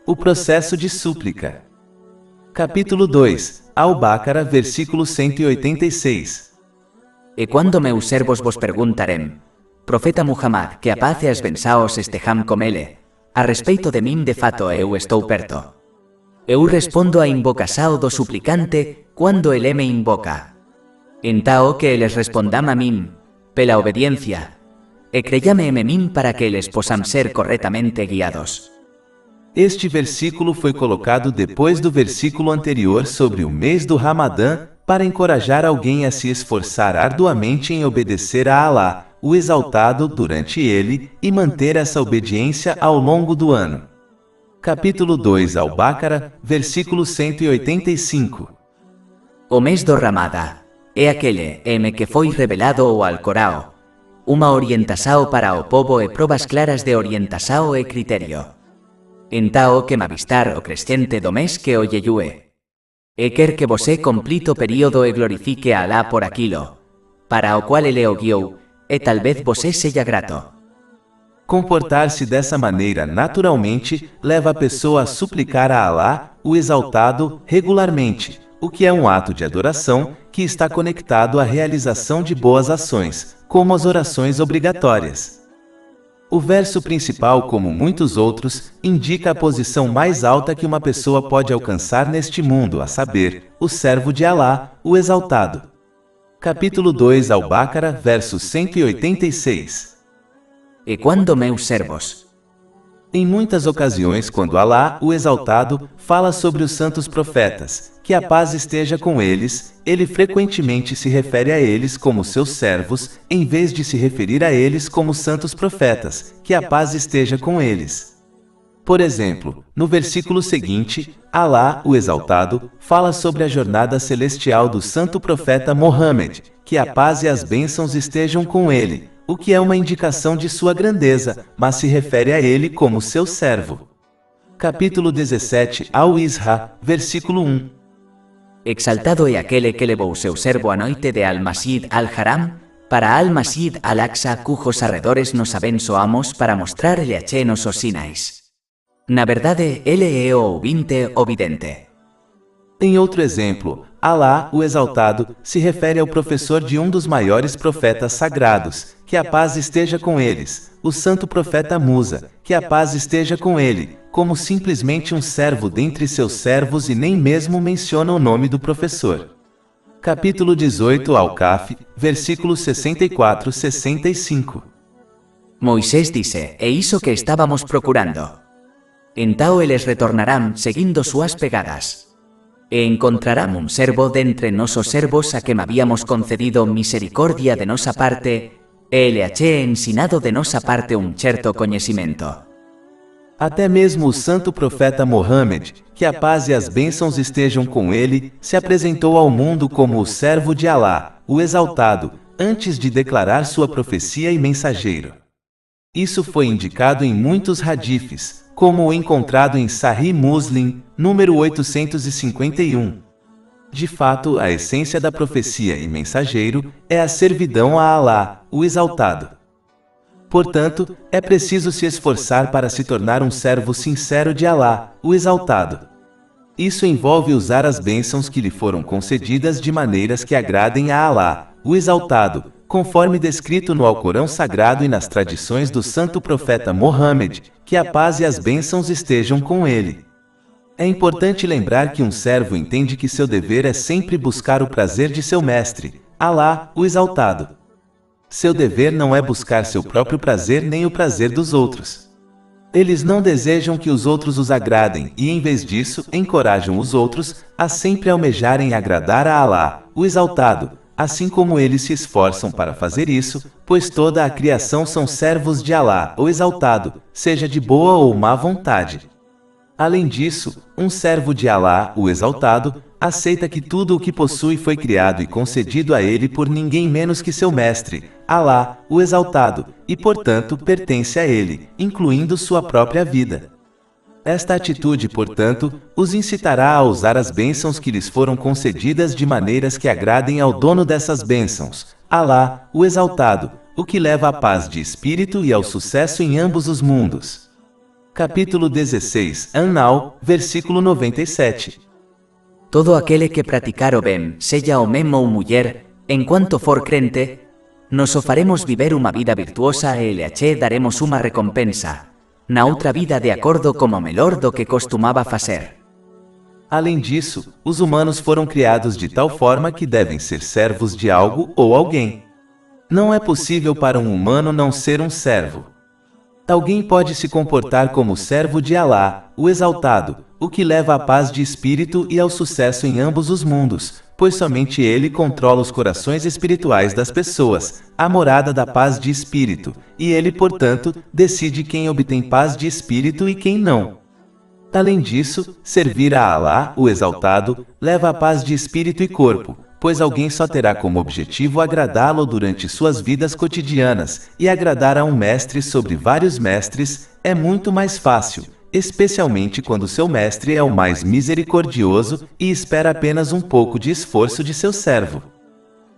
O processo de súplica. Capítulo 2, Al-Baqarah, versículo 186. E quando meus servos vos perguntarem, Profeta Muhammad, que a paz e as bensaos estejam com ele, a respeito de mim de fato eu estou perto. Eu respondo a invocação do suplicante quando ele me invoca. Então que eles respondam a mim, pela obediência, e creiame em mim para que eles possam ser corretamente guiados. Este versículo foi colocado depois do versículo anterior sobre o mês do Ramadã, para encorajar alguém a se esforçar arduamente em obedecer a Allah, o Exaltado, durante ele, e manter essa obediência ao longo do ano. Capítulo 2, Al-Baqarah, versículo 185. O mês do Ramadã é aquele em que foi revelado o Alcorão, uma orientação para o povo e provas claras de orientação e critério. Então que m'avistar o crescente do mês que o yeyue. E quer que você complete o período e glorifique a Allah por aquilo, para o qual ele o guiou, e talvez você seja grato. Comportar-se dessa maneira naturalmente leva a pessoa a suplicar a Allah, o Exaltado, regularmente, o que é um ato de adoração que está conectado à realização de boas ações, como as orações obrigatórias. O verso principal, como muitos outros, indica a posição mais alta que uma pessoa pode alcançar neste mundo, a saber, o servo de Allah, o Exaltado. Capítulo 2, Al-Baqarah, verso 186. E quando meus servos. Em muitas ocasiões, quando Allah, o Exaltado, fala sobre os santos profetas, que a paz esteja com eles, ele frequentemente se refere a eles como seus servos, em vez de se referir a eles como santos profetas, que a paz esteja com eles. Por exemplo, no versículo seguinte, Allah, o Exaltado, fala sobre a jornada celestial do santo profeta Mohammed, que a paz e as bênçãos estejam com ele, o que é uma indicação de sua grandeza, mas se refere a ele como seu servo. Capítulo 17, Al-Isra, versículo 1. Exaltado é aquele que levou seu servo à noite de Al-Masjid al-Haram para Al-Masjid al-Aqsa, cujos arredores nos abençoamos para mostrar-lhe a nosos sinais. Na verdade, ele é o ouvinte ovidente. Em outro exemplo, Allah, o Exaltado, se refere ao professor de um dos maiores profetas sagrados, que a paz esteja com eles, o santo profeta Musa, que a paz esteja com ele, como simplesmente um servo dentre seus servos e nem mesmo menciona o nome do professor. Capítulo 18, Al-Kahf, versículos 64-65. Moisés disse, é isso que estávamos procurando. Então eles retornarão seguindo suas pegadas. E encontrarán un servo dentre nosos servos a quem habíamos concedido misericordia de nosa parte, e ele achei ensinado de nossa parte um certo conhecimento. Até mesmo o santo profeta Mohammed, que a paz e as bênçãos estejam com ele, se apresentou ao mundo como o servo de Allah, o Exaltado, antes de declarar sua profecia e mensageiro. Isso foi indicado em muitos hadiths, como o encontrado em Sahih Muslim, número 851. De fato, a essência da profecia e mensageiro é a servidão a Allah, o Exaltado. Portanto, é preciso se esforçar para se tornar um servo sincero de Allah, o Exaltado. Isso envolve usar as bênçãos que lhe foram concedidas de maneiras que agradem a Allah, o Exaltado, conforme descrito no Alcorão Sagrado e nas tradições do santo profeta Mohammed, que a paz e as bênçãos estejam com ele. É importante lembrar que um servo entende que seu dever é sempre buscar o prazer de seu mestre, Allah, o Exaltado. Seu dever não é buscar seu próprio prazer nem o prazer dos outros. Eles não desejam que os outros os agradem e, em vez disso, encorajam os outros a sempre almejarem agradar a Allah, o Exaltado, assim como eles se esforçam para fazer isso, pois toda a criação são servos de Allah, o Exaltado, seja de boa ou má vontade. Além disso, um servo de Allah, o Exaltado, aceita que tudo o que possui foi criado e concedido a ele por ninguém menos que seu mestre, Allah, o Exaltado, e portanto pertence a ele, incluindo sua própria vida. Esta atitude, portanto, os incitará a usar as bênçãos que lhes foram concedidas de maneiras que agradem ao dono dessas bênçãos, Allah, o Exaltado, o que leva à paz de espírito e ao sucesso em ambos os mundos. Capítulo 16, An-Nahl, versículo 97. Todo aquele que praticar o bem, seja homem ou mulher, enquanto for crente, nos o faremos viver uma vida virtuosa e lhe daremos uma recompensa, na outra vida de acordo como melhor do que costumava fazer. Além disso, os humanos foram criados de tal forma que devem ser servos de algo ou alguém. Não é possível para um humano não ser um servo. Alguém pode se comportar como servo de Alá, o Exaltado, o que leva à paz de espírito e ao sucesso em ambos os mundos, pois somente ele controla os corações espirituais das pessoas, a morada da paz de espírito, e ele, portanto, decide quem obtém paz de espírito e quem não. Além disso, servir a Alá, o Exaltado, leva a paz de espírito e corpo, pois alguém só terá como objetivo agradá-lo durante suas vidas cotidianas, e agradar a um mestre sobre vários mestres é muito mais fácil, especialmente quando seu mestre é o mais misericordioso e espera apenas um pouco de esforço de seu servo.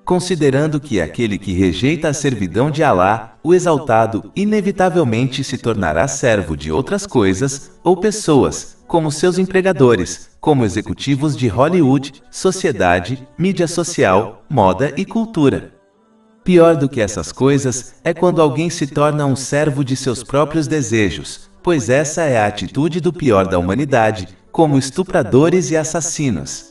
Considerando que aquele que rejeita a servidão de Alá, o Exaltado, inevitavelmente se tornará servo de outras coisas ou pessoas, como seus empregadores, como executivos de Hollywood, sociedade, mídia social, moda e cultura. Pior do que essas coisas é quando alguém se torna um servo de seus próprios desejos, pois essa é a atitude do pior da humanidade, como estupradores e assassinos.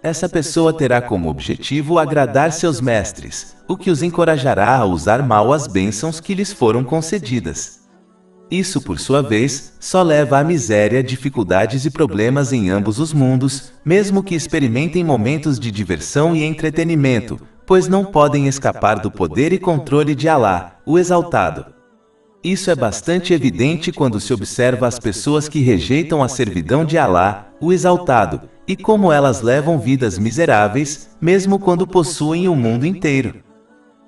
Essa pessoa terá como objetivo agradar seus mestres, o que os encorajará a usar mal as bênçãos que lhes foram concedidas. Isso, por sua vez, só leva à miséria, dificuldades e problemas em ambos os mundos, mesmo que experimentem momentos de diversão e entretenimento, pois não podem escapar do poder e controle de Alá, o Exaltado. Isso é bastante evidente quando se observa as pessoas que rejeitam a servidão de Alá, o Exaltado, e como elas levam vidas miseráveis, mesmo quando possuem o mundo inteiro.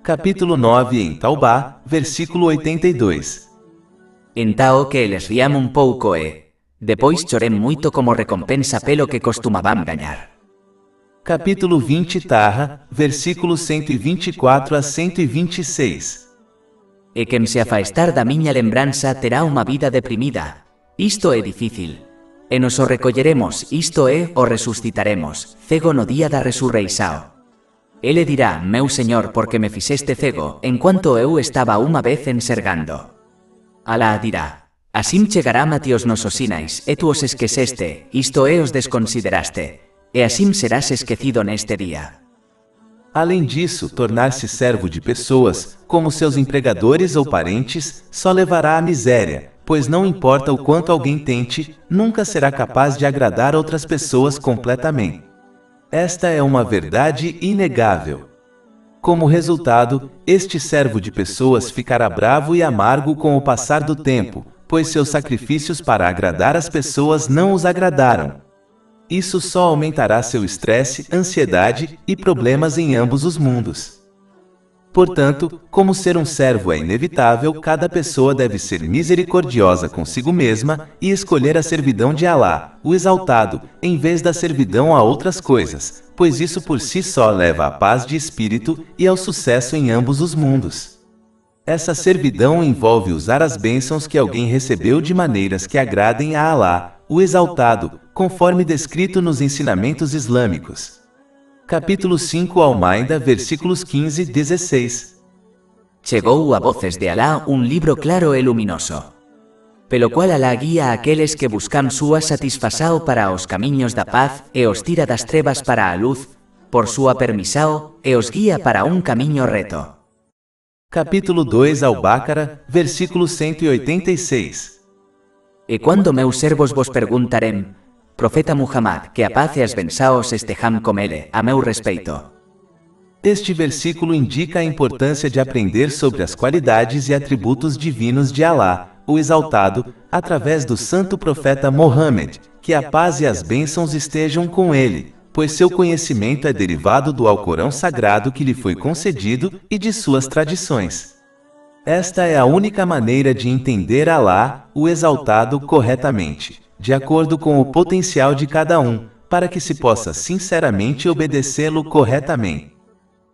Capítulo 9 em Taubá, versículo 82. Então que eles riam um pouco e, depois chorem muito como recompensa pelo que costumavam ganhar. Capítulo 20 Taha, versículos 124 a 126. E quem se afastar da minha lembrança terá uma vida deprimida. Isto é difícil. E nos o recolleremos, isto é, o resucitaremos, cego no dia da resurreição. Ele dirá, meu Senhor, porque me fizeste cego, enquanto eu estava uma vez enxergando. Alá dirá, assim chegará a ti os nosos sinais, e tu os esqueceste, isto é, os desconsideraste, e assim serás esquecido neste dia. Além disso, tornar-se servo de pessoas, como seus empregadores ou parentes, só levará à miséria, pois não importa o quanto alguém tente, nunca será capaz de agradar outras pessoas completamente. Esta é uma verdade inegável. Como resultado, este servo de pessoas ficará bravo e amargo com o passar do tempo, pois seus sacrifícios para agradar as pessoas não os agradaram. Isso só aumentará seu estresse, ansiedade e problemas em ambos os mundos. Portanto, como ser um servo é inevitável, cada pessoa deve ser misericordiosa consigo mesma e escolher a servidão de Alá, o Exaltado, em vez da servidão a outras coisas, pois isso por si só leva à paz de espírito e ao sucesso em ambos os mundos. Essa servidão envolve usar as bênçãos que alguém recebeu de maneiras que agradem a Alá, o Exaltado, conforme descrito nos ensinamentos islâmicos. Capítulo 5 Al-Maida, versículos 15 e 16. Chegou a voces de Alá livro claro e luminoso, pelo qual Alá guía a aqueles que buscan súa satisfação para os caminhos da paz e os tira das trevas para a luz, por súa permissão e os guía para caminho reto. Capítulo 2 Al-Baqara, versículo 186. E quando meus servos vos perguntarem, Profeta Muhammad, que a paz e as bênçãos estejam com ele, a meu respeito. Este versículo indica a importância de aprender sobre as qualidades e atributos divinos de Alá, o Exaltado, através do santo profeta Mohammed, que a paz e as bênçãos estejam com ele, pois seu conhecimento é derivado do Alcorão sagrado que lhe foi concedido e de suas tradições. Esta é a única maneira de entender Alá, o Exaltado, corretamente, de acordo com o potencial de cada um, para que se possa sinceramente obedecê-lo corretamente.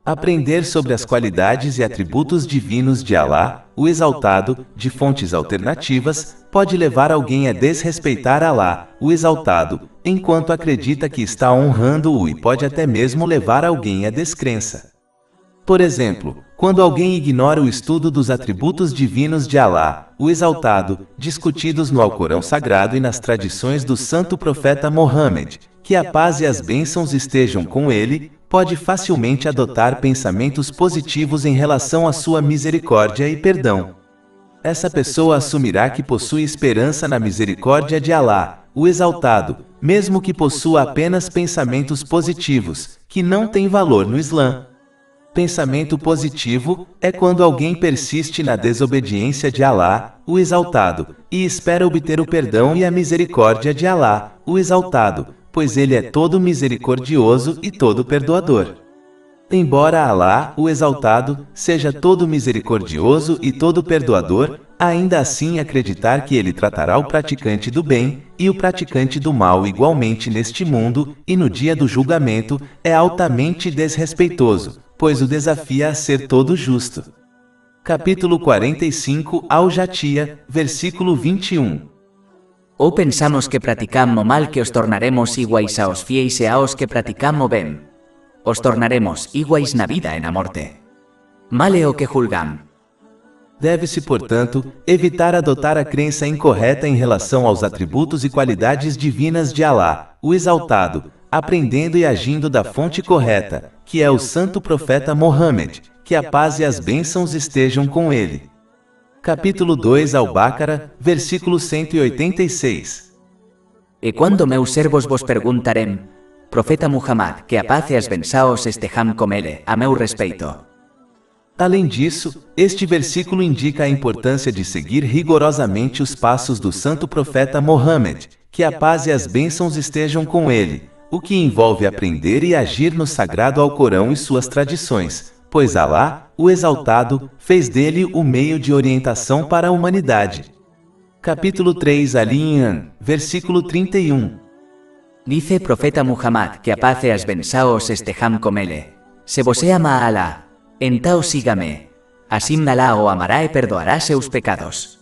Aprender sobre as qualidades e atributos divinos de Alá, o Exaltado, de fontes alternativas, pode levar alguém a desrespeitar Alá, o Exaltado, enquanto acredita que está honrando-o, e pode até mesmo levar alguém à descrença. Por exemplo, quando alguém ignora o estudo dos atributos divinos de Alá, o Exaltado, discutidos no Alcorão Sagrado e nas tradições do santo profeta Mohammed, que a paz e as bênçãos estejam com ele, pode facilmente adotar pensamentos positivos em relação à sua misericórdia e perdão. Essa pessoa assumirá que possui esperança na misericórdia de Alá, o Exaltado, mesmo que possua apenas pensamentos positivos, que não têm valor no Islã. Pensamento positivo é quando alguém persiste na desobediência de Alá, o Exaltado, e espera obter o perdão e a misericórdia de Alá, o Exaltado, pois ele é todo misericordioso e todo perdoador. Embora Alá, o Exaltado, seja todo misericordioso e todo perdoador, ainda assim acreditar que ele tratará o praticante do bem e o praticante do mal igualmente neste mundo e no dia do julgamento é altamente desrespeitoso, pois o desafia a ser todo justo. Capítulo 45, Al-Jathiya, versículo 21. Ou pensamos que praticamo mal que os tornaremos iguais aos fiéis e aos que praticamo ben. Os tornaremos iguais na vida e na morte. Mal é o que julgam. Deve-se, portanto, evitar adotar a crença incorreta em relação aos atributos e qualidades divinas de Alá, o Exaltado, aprendendo e agindo da fonte correta, que é o santo profeta Mohammed, que a paz e as bênçãos estejam com ele. Capítulo 2 Al-Baqarah, versículo 186. E quando meus servos vos perguntarem, Profeta Muhammad, que a paz e as bênçãos estejam com ele, a meu respeito. Além disso, este versículo indica a importância de seguir rigorosamente os passos do santo profeta Mohammed, que a paz e as bênçãos estejam com ele, o que envolve aprender e agir no sagrado Alcorão e suas tradições, pois Alá, o Exaltado, fez dele o meio de orientação para a humanidade. Capítulo 3 Al-Imran, versículo 31. Dice Profeta Muhammad, que a paz e as bênçãos estejam com ele. Se você ama a Alá, então siga-me. Assim Alá o amará e perdoará seus pecados.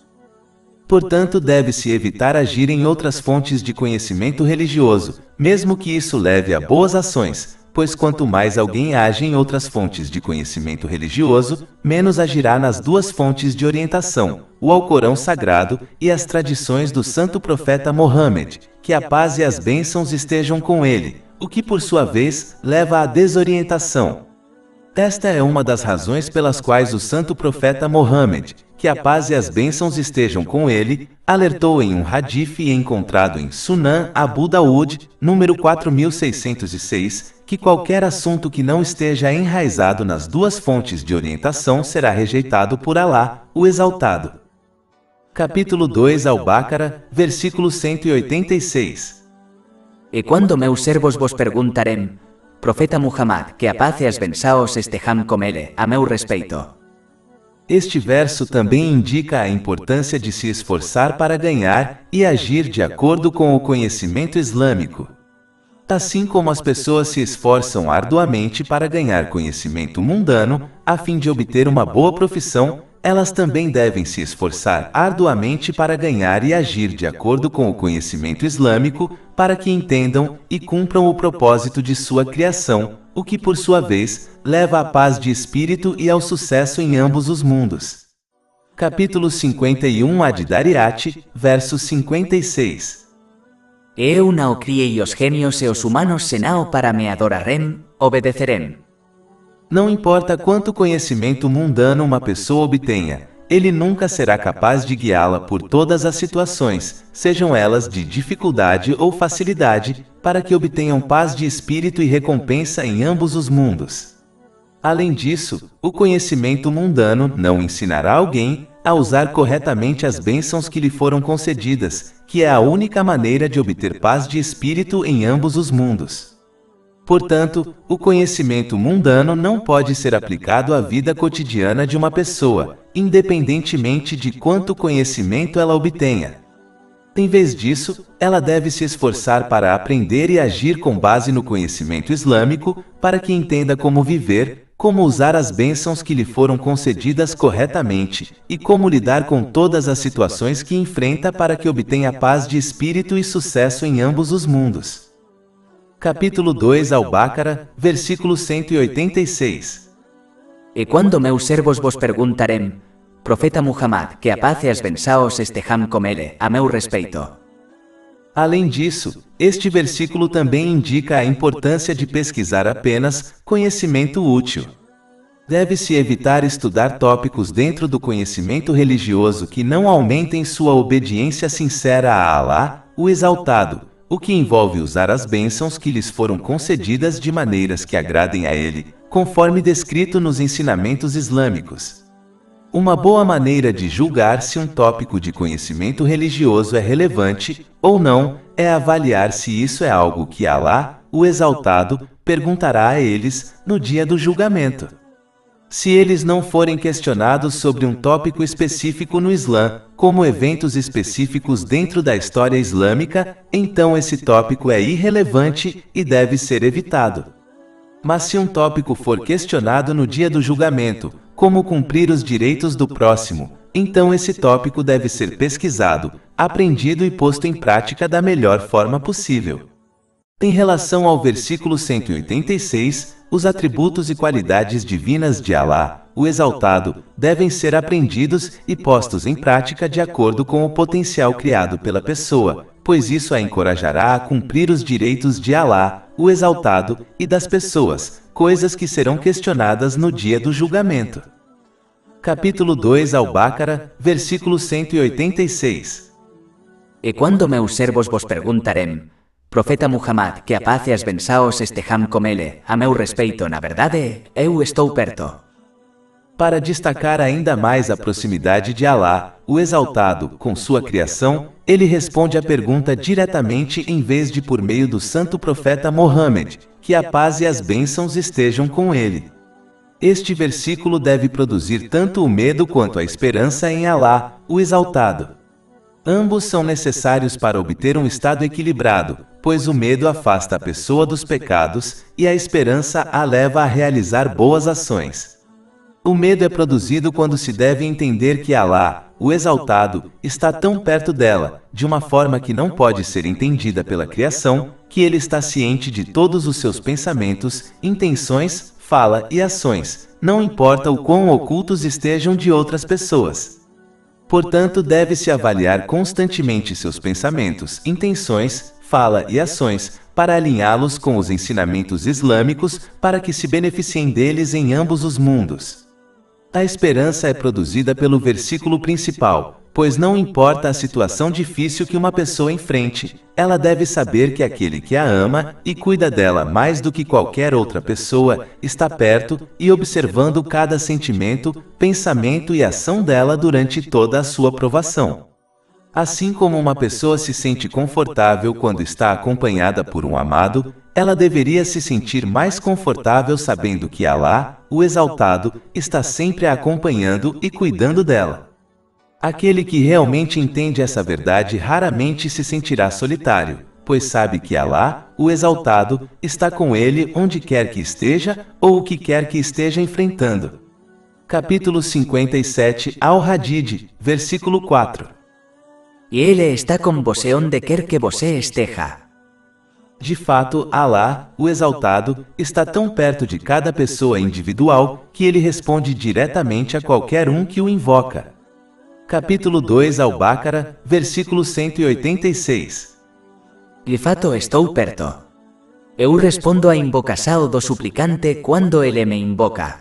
Portanto, deve-se evitar agir em outras fontes de conhecimento religioso, mesmo que isso leve a boas ações, pois quanto mais alguém age em outras fontes de conhecimento religioso, menos agirá nas duas fontes de orientação, o Alcorão Sagrado e as tradições do santo profeta Mohammed, que a paz e as bênçãos estejam com ele, o que por sua vez leva à desorientação. Esta é uma das razões pelas quais o santo profeta Mohammed, que a paz e as bênçãos estejam com ele, alertou em um hadith encontrado em Sunan Abu Daud, número 4606, que qualquer assunto que não esteja enraizado nas duas fontes de orientação será rejeitado por Alá, o Exaltado. Capítulo 2 Al-Baqarah, versículo 186. E quando meus servos vos perguntarem, Profeta Muhammad, que a paz e as bênçãos estejam com ele, a meu respeito. Este verso também indica a importância de se esforçar para ganhar e agir de acordo com o conhecimento islâmico. Assim como as pessoas se esforçam arduamente para ganhar conhecimento mundano, a fim de obter uma boa profissão, elas também devem se esforçar arduamente para ganhar e agir de acordo com o conhecimento islâmico, para que entendam e cumpram o propósito de sua criação, o que por sua vez leva à paz de espírito e ao sucesso em ambos os mundos. Capítulo 51 Ad-Dariyat, verso 56. Eu não criei os gênios e os humanos senão para me adorarem, obedecerem. Não importa quanto conhecimento mundano uma pessoa obtenha, ele nunca será capaz de guiá-la por todas as situações, sejam elas de dificuldade ou facilidade, para que obtenham paz de espírito e recompensa em ambos os mundos. Além disso, o conhecimento mundano não ensinará alguém a usar corretamente as bênçãos que lhe foram concedidas, que é a única maneira de obter paz de espírito em ambos os mundos. Portanto, o conhecimento mundano não pode ser aplicado à vida cotidiana de uma pessoa, independentemente de quanto conhecimento ela obtenha. Em vez disso, ela deve se esforçar para aprender e agir com base no conhecimento islâmico, para que entenda como viver, como usar as bênçãos que lhe foram concedidas corretamente, e como lidar com todas as situações que enfrenta para que obtenha paz de espírito e sucesso em ambos os mundos. Capítulo 2 Al-Baqarah, versículo 186. E quando meus servos vos perguntarem, Profeta Muhammad, que a paz e as bênçãos estejam com ele, a meu respeito. Além disso, este versículo também indica a importância de pesquisar apenas conhecimento útil. Deve-se evitar estudar tópicos dentro do conhecimento religioso que não aumentem sua obediência sincera a Allah, o Exaltado, o que envolve usar as bênçãos que lhes foram concedidas de maneiras que agradem a ele, conforme descrito nos ensinamentos islâmicos. Uma boa maneira de julgar se um tópico de conhecimento religioso é relevante ou não é avaliar se isso é algo que Allah, o Exaltado, perguntará a eles no dia do julgamento. Se eles não forem questionados sobre um tópico específico no Islã, como eventos específicos dentro da história islâmica, então esse tópico é irrelevante e deve ser evitado. Mas se um tópico for questionado no dia do julgamento, como cumprir os direitos do próximo, então esse tópico deve ser pesquisado, aprendido e posto em prática da melhor forma possível. Em relação ao versículo 186, os atributos e qualidades divinas de Allah, o Exaltado, devem ser aprendidos e postos em prática de acordo com o potencial criado pela pessoa, pois isso a encorajará a cumprir os direitos de Allah, o Exaltado, e das pessoas, coisas que serão questionadas no dia do julgamento. Capítulo 2 Al-Baqarah, versículo 186. E quando meus servos vos perguntarem, Profeta Muhammad, que a paz e as bênçãos estejam com ele, a meu respeito, na verdade, eu estou perto. Para destacar ainda mais a proximidade de Allah, o Exaltado, com sua criação, ele responde a pergunta diretamente em vez de por meio do santo profeta Muhammad, que a paz e as bênçãos estejam com ele. Este versículo deve produzir tanto o medo quanto a esperança em Allah, o Exaltado. Ambos são necessários para obter um estado equilibrado, pois o medo afasta a pessoa dos pecados e a esperança a leva a realizar boas ações. O medo é produzido quando se deve entender que Allah, o Exaltado, está tão perto dela, de uma forma que não pode ser entendida pela criação, que ele está ciente de todos os seus pensamentos, intenções, fala e ações, não importa o quão ocultos estejam de outras pessoas. Portanto, deve-se avaliar constantemente seus pensamentos, intenções, fala e ações, para alinhá-los com os ensinamentos islâmicos, para que se beneficiem deles em ambos os mundos. A esperança é produzida pelo versículo principal, pois não importa a situação difícil que uma pessoa enfrente, ela deve saber que aquele que a ama e cuida dela mais do que qualquer outra pessoa, está perto e observando cada sentimento, pensamento e ação dela durante toda a sua provação. Assim como uma pessoa se sente confortável quando está acompanhada por um amado, ela deveria se sentir mais confortável sabendo que Allah, o Exaltado, está sempre a acompanhando e cuidando dela. Aquele que realmente entende essa verdade raramente se sentirá solitário, pois sabe que Allah, o Exaltado, está com ele onde quer que esteja ou o que quer que esteja enfrentando. Capítulo 57 Al-Hadid, versículo 4. E ele está com você onde quer que você esteja. De fato, Allah, o Exaltado, está tão perto de cada pessoa individual que ele responde diretamente a qualquer um que o invoca. Capítulo 2 Al-Baqarah, versículo 186. De fato estou perto. Eu respondo à invocação do suplicante quando ele me invoca.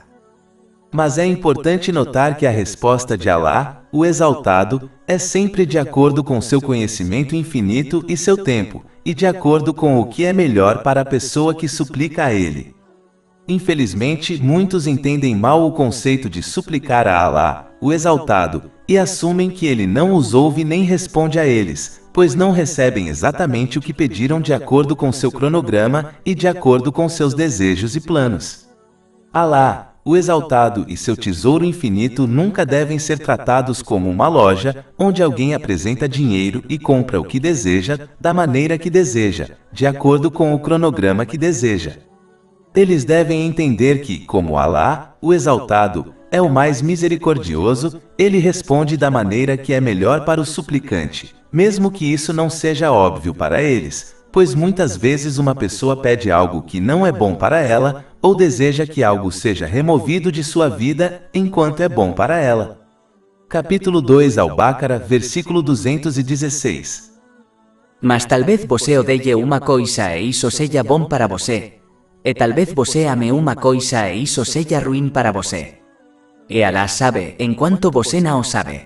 Mas é importante notar que a resposta de Allah, o Exaltado, é sempre de acordo com seu conhecimento infinito e seu tempo, e de acordo com o que é melhor para a pessoa que suplica a ele. Infelizmente, muitos entendem mal o conceito de suplicar a Allah, o Exaltado, e assumem que ele não os ouve nem responde a eles, pois não recebem exatamente o que pediram de acordo com seu cronograma e de acordo com seus desejos e planos. Allah, o Exaltado e seu tesouro infinito nunca devem ser tratados como uma loja, onde alguém apresenta dinheiro e compra o que deseja, da maneira que deseja, de acordo com o cronograma que deseja. Eles devem entender que, como Alá, o Exaltado, é o mais misericordioso, ele responde da maneira que é melhor para o suplicante, mesmo que isso não seja óbvio para eles, pois muitas vezes uma pessoa pede algo que não é bom para ela, ou deseja que algo seja removido de sua vida, enquanto é bom para ela. Capítulo 2 Al-Baqarah, versículo 216. Mas talvez você odeie uma coisa e isso seja bom para você, e talvez você ame uma coisa e isso seja ruim para você. E Alá sabe, enquanto você não sabe.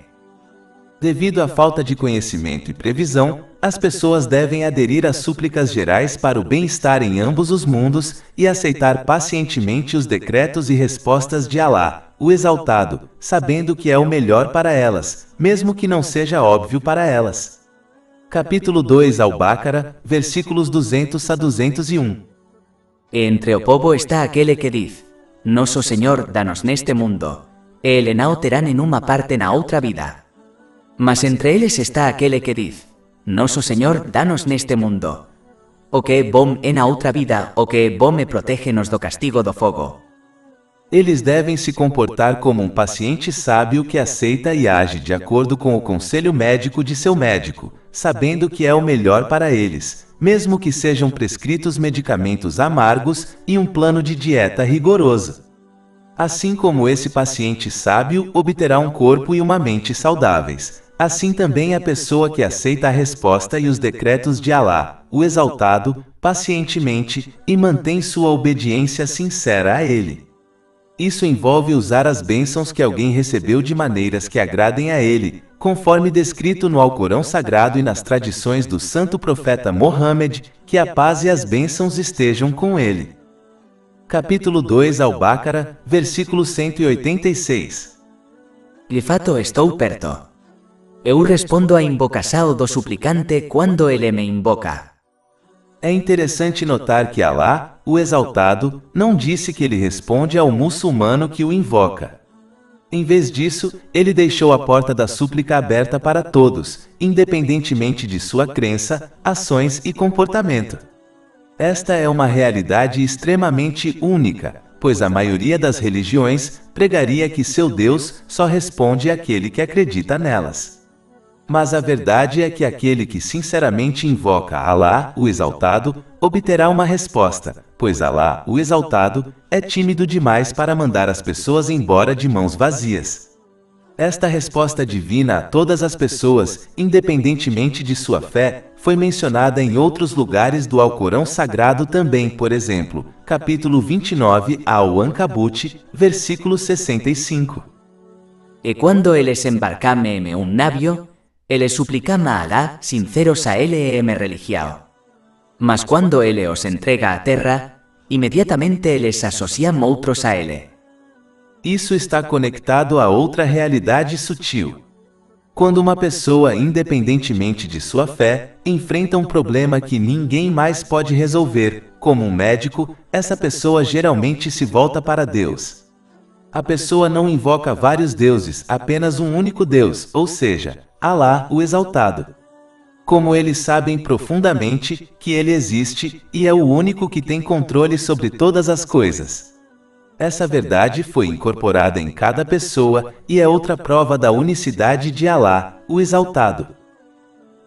Devido à falta de conhecimento e previsão, as pessoas devem aderir às súplicas gerais para o bem-estar em ambos os mundos e aceitar pacientemente os decretos e respostas de Alá, o Exaltado, sabendo que é o melhor para elas, mesmo que não seja óbvio para elas. Capítulo 2 Al-Baqarah, versículos 200 a 201. E entre o povo está aquele que diz: Nosso Senhor, danos neste mundo, e ele não terán en uma parte na outra vida. Mas entre eles está aquele que diz: Nosso Senhor, danos neste mundo. O que é bom é na outra vida, o que é bom e protege-nos do castigo do fogo. Eles devem se comportar como um paciente sábio que aceita e age de acordo com o conselho médico de seu médico, sabendo que é o melhor para eles, mesmo que sejam prescritos medicamentos amargos e um plano de dieta rigoroso. Assim como esse paciente sábio obterá um corpo e uma mente saudáveis, assim também a pessoa que aceita a resposta e os decretos de Alá, o Exaltado, pacientemente, e mantém sua obediência sincera a Ele. Isso envolve usar as bênçãos que alguém recebeu de maneiras que agradem a ele, conforme descrito no Alcorão Sagrado e nas tradições do santo profeta Mohammed, que a paz e as bênçãos estejam com ele. Capítulo 2 Al-Baqarah, versículo 186. De fato estou perto. Eu respondo à invocação do suplicante quando ele me invoca. É interessante notar que Alá, o Exaltado, não disse que ele responde ao muçulmano que o invoca. Em vez disso, ele deixou a porta da súplica aberta para todos, independentemente de sua crença, ações e comportamento. Esta é uma realidade extremamente única, pois a maioria das religiões pregaria que seu Deus só responde àquele que acredita nelas. Mas a verdade é que aquele que sinceramente invoca Alá, o Exaltado, obterá uma resposta, pois Alá, o Exaltado, é tímido demais para mandar as pessoas embora de mãos vazias. Esta resposta divina a todas as pessoas, independentemente de sua fé, foi mencionada em outros lugares do Alcorão Sagrado também, por exemplo, capítulo 29 Al-Ankabut, versículo 65. E quando eles embarcam em um navio, eles suplicam a Alá, sinceros a ele e me religião. Mas quando ele os entrega à terra, imediatamente eles associam outros a ele. Isso está conectado a outra realidade sutil. Quando uma pessoa, independentemente de sua fé, enfrenta um problema que ninguém mais pode resolver, como um médico, essa pessoa geralmente se volta para Deus. A pessoa não invoca vários deuses, apenas um único Deus, ou seja, Alá, o Exaltado. Como eles sabem profundamente que ele existe e é o único que tem controle sobre todas as coisas. Essa verdade foi incorporada em cada pessoa e é outra prova da unicidade de Alá, o Exaltado.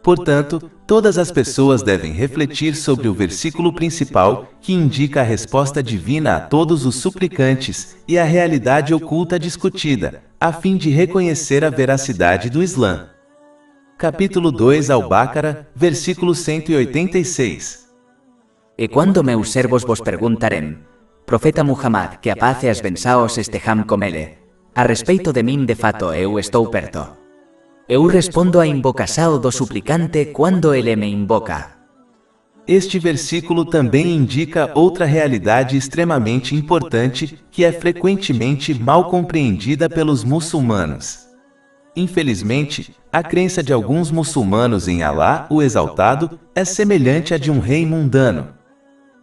Portanto, todas as pessoas devem refletir sobre o versículo principal, que indica a resposta divina a todos os suplicantes e a realidade oculta discutida, a fim de reconhecer a veracidade do Islã. Capítulo 2 Al-Baqarah, versículo 186. E quando meus servos vos perguntarem, Profeta Muhammad, que a paz e as bênçãos estejam com ele, a respeito de mim de fato eu estou perto. Eu respondo à invocação do suplicante quando ele me invoca. Este versículo também indica outra realidade extremamente importante, que é frequentemente mal compreendida pelos muçulmanos. Infelizmente, a crença de alguns muçulmanos em Alá, o Exaltado, é semelhante à de um rei mundano.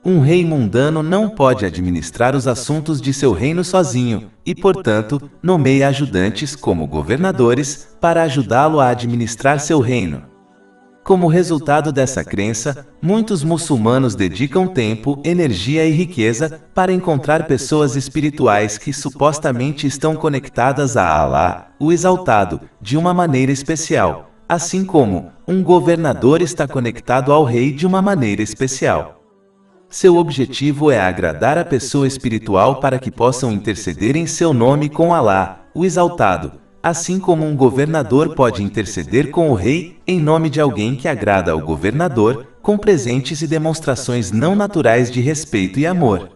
Um rei mundano não pode administrar os assuntos de seu reino sozinho, e, portanto, nomeia ajudantes como governadores para ajudá-lo a administrar seu reino. Como resultado dessa crença, muitos muçulmanos dedicam tempo, energia e riqueza para encontrar pessoas espirituais que supostamente estão conectadas a Allah, o Exaltado, de uma maneira especial, assim como um governador está conectado ao rei de uma maneira especial. Seu objetivo é agradar a pessoa espiritual para que possam interceder em seu nome com Allah, o Exaltado. Assim como um governador pode interceder com o rei em nome de alguém que agrada ao governador, com presentes e demonstrações não naturais de respeito e amor.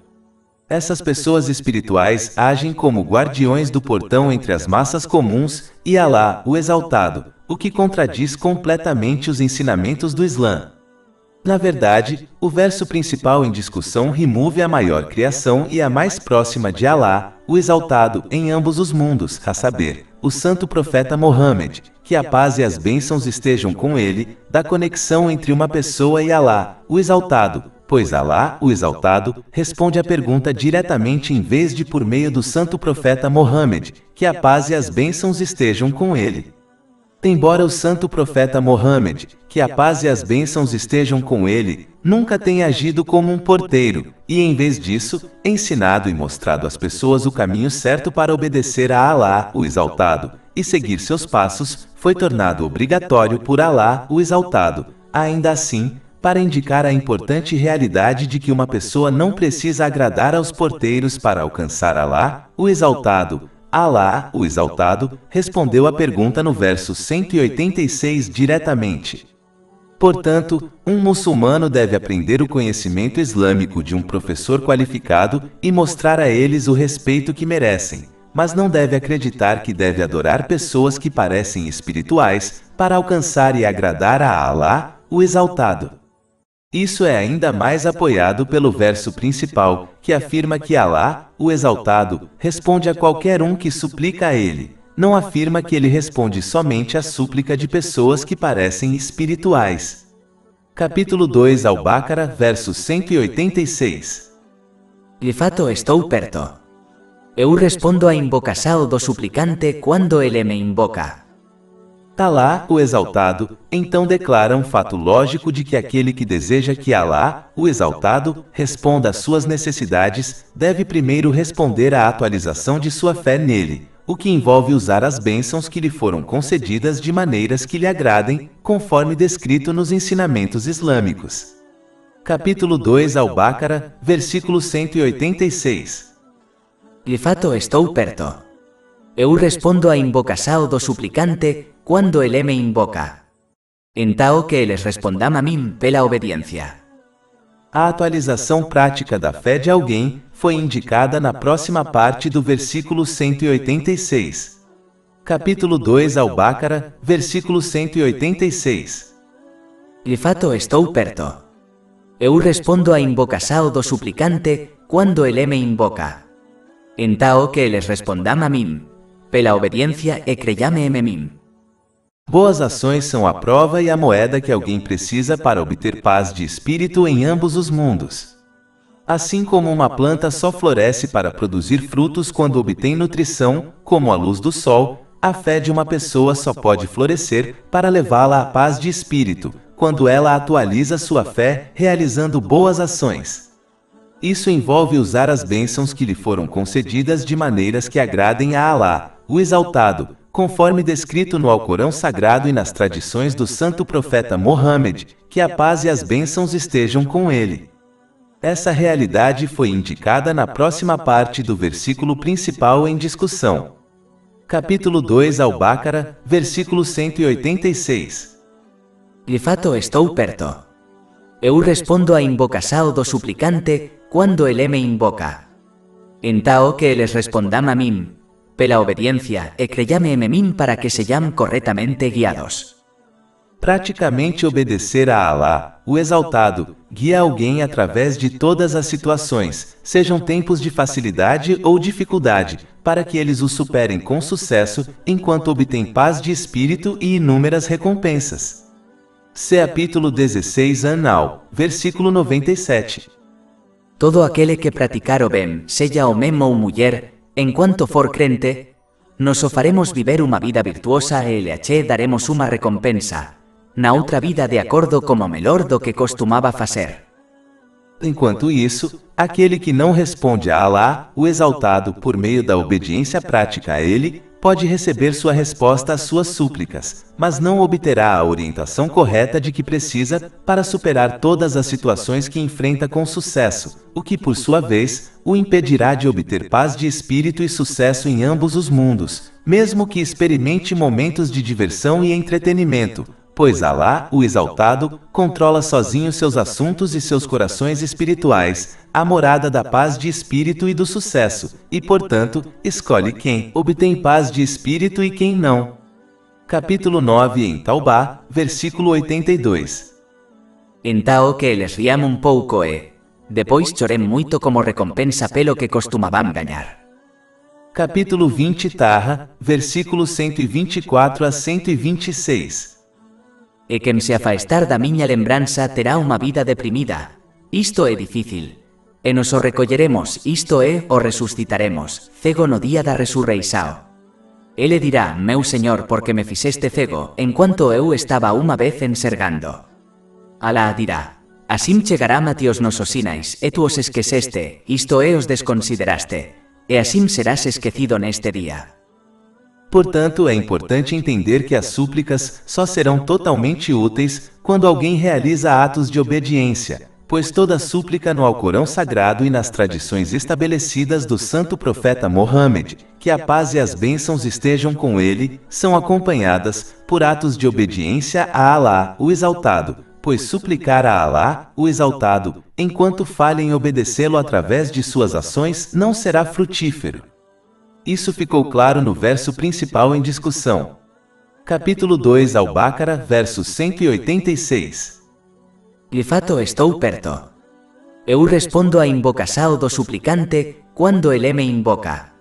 Essas pessoas espirituais agem como guardiões do portão entre as massas comuns e Allah, o Exaltado, o que contradiz completamente os ensinamentos do Islã. Na verdade, o verso principal em discussão remove a maior criação e a mais próxima de Allah, o Exaltado, em ambos os mundos, a saber, o santo profeta Mohammed, que a paz e as bênçãos estejam com ele, da conexão entre uma pessoa e Allah, o Exaltado, pois Allah, o Exaltado, responde a pergunta diretamente em vez de por meio do santo profeta Mohammed, que a paz e as bênçãos estejam com ele. Embora o santo profeta Mohammed, que a paz e as bênçãos estejam com ele, nunca tenha agido como um porteiro, e em vez disso, ensinado e mostrado às pessoas o caminho certo para obedecer a Allah, o Exaltado, e seguir seus passos, foi tornado obrigatório por Allah, o Exaltado, ainda assim, para indicar a importante realidade de que uma pessoa não precisa agradar aos porteiros para alcançar Allah, o Exaltado. Allah, o Exaltado, respondeu à pergunta no verso 186 diretamente. Portanto, um muçulmano deve aprender o conhecimento islâmico de um professor qualificado e mostrar a eles o respeito que merecem, mas não deve acreditar que deve adorar pessoas que parecem espirituais para alcançar e agradar a Allah, o Exaltado. Isso é ainda mais apoiado pelo verso principal, que afirma que Allah, o Exaltado, responde a qualquer um que suplica a ele. Não afirma que ele responde somente à súplica de pessoas que parecem espirituais. Capítulo 2 Al-Baqarah, verso 186. De fato estou perto. Eu respondo à invocação do suplicante quando ele me invoca. Allah, o Exaltado, então declara um fato lógico de que aquele que deseja que Allah, o Exaltado, responda às suas necessidades, deve primeiro responder à atualização de sua fé nele, o que envolve usar as bênçãos que lhe foram concedidas de maneiras que lhe agradem, conforme descrito nos ensinamentos islâmicos. Capítulo 2 Al-Baqarah, versículo 186. De fato estou perto. Eu respondo à invocação do suplicante quando ele me invoca. Então que eles respondam a mim pela obediência. A atualização prática da fé de alguém foi indicada na próxima parte do versículo 186. Capítulo 2 Al-Baqarah, versículo 186. De fato estou perto. Eu respondo à invocação do suplicante quando ele me invoca. Então que eles respondam a mim pela obediência e creiam em mim. Boas ações são a prova e a moeda que alguém precisa para obter paz de espírito em ambos os mundos. Assim como uma planta só floresce para produzir frutos quando obtém nutrição, como a luz do sol, a fé de uma pessoa só pode florescer para levá-la à paz de espírito, quando ela atualiza sua fé realizando boas ações. Isso envolve usar as bênçãos que lhe foram concedidas de maneiras que agradem a Allah, o Exaltado, conforme descrito no Alcorão Sagrado e nas tradições do santo profeta Mohammed, que a paz e as bênçãos estejam com ele. Essa realidade foi indicada na próxima parte do versículo principal em discussão. Capítulo 2 Al-Baqarah, versículo 186. De fato estou perto. Eu respondo à invocação do suplicante quando ele me invoca. Então que eles respondam a mim pela obediência e creiam em mim para que sejam corretamente guiados. Praticamente obedecer a Allah, o Exaltado, guia alguém através de todas as situações, sejam tempos de facilidade ou dificuldade, para que eles o superem com sucesso, enquanto obtêm paz de espírito e inúmeras recompensas. Capítulo 16 An-Nahl, versículo 97. Todo aquele que praticar o bem, seja homem ou mulher, enquanto for crente, nos o faremos viver uma vida virtuosa e lhe daremos uma recompensa, na outra vida de acordo como melhor do que costumava fazer. Enquanto isso, aquele que não responde a Alá, o Exaltado, por meio da obediência prática a Ele, pode receber sua resposta às suas súplicas, mas não obterá a orientação correta de que precisa para superar todas as situações que enfrenta com sucesso, o que por sua vez, o impedirá de obter paz de espírito e sucesso em ambos os mundos, mesmo que experimente momentos de diversão e entretenimento, pois Alá, o Exaltado, controla sozinho seus assuntos e seus corações espirituais, a morada da paz de espírito e do sucesso, e portanto, escolhe quem obtém paz de espírito e quem não. Capítulo 9 em Taubá, versículo 82. Então que eles riam um pouco e, depois chorem muito como recompensa pelo que costumavam ganhar. Capítulo 20 Taha, versículos 124 a 126. E quem se afastar da minha lembrança terá uma vida deprimida. Isto é difícil. E nos o recolleremos, isto é, o resucitaremos, cego no dia da resurreição. Ele dirá, meu Senhor, porque me fizeste cego, enquanto eu estava uma vez enxergando. Alá dirá, assim chegará a ti os nosos sinais, e tu os esqueceste, isto é, os desconsideraste, e assim serás esquecido neste dia. Portanto, é importante entender que as súplicas só serão totalmente úteis quando alguém realiza atos de obediência, pois toda súplica no Alcorão Sagrado e nas tradições estabelecidas do Santo Profeta Mohammed, que a paz e as bênçãos estejam com ele, são acompanhadas por atos de obediência a Alá, o Exaltado, pois suplicar a Alá, o Exaltado, enquanto falha em obedecê-lo através de suas ações, não será frutífero. Isso ficou claro no verso principal em discussão. Capítulo 2 Al-Baqarah, verso 186. De fato estou perto. Eu respondo à invocação do suplicante quando ele me invoca.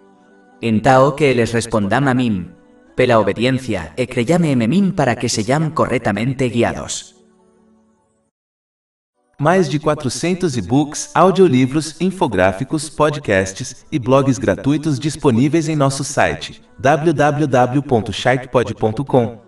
Então que eles respondam a mim, pela obediência, e creiam em mim para que sejam corretamente guiados. Mais de 400 e-books, audiolivros, infográficos, podcasts e blogs gratuitos disponíveis em nosso site www.sharkpod.com.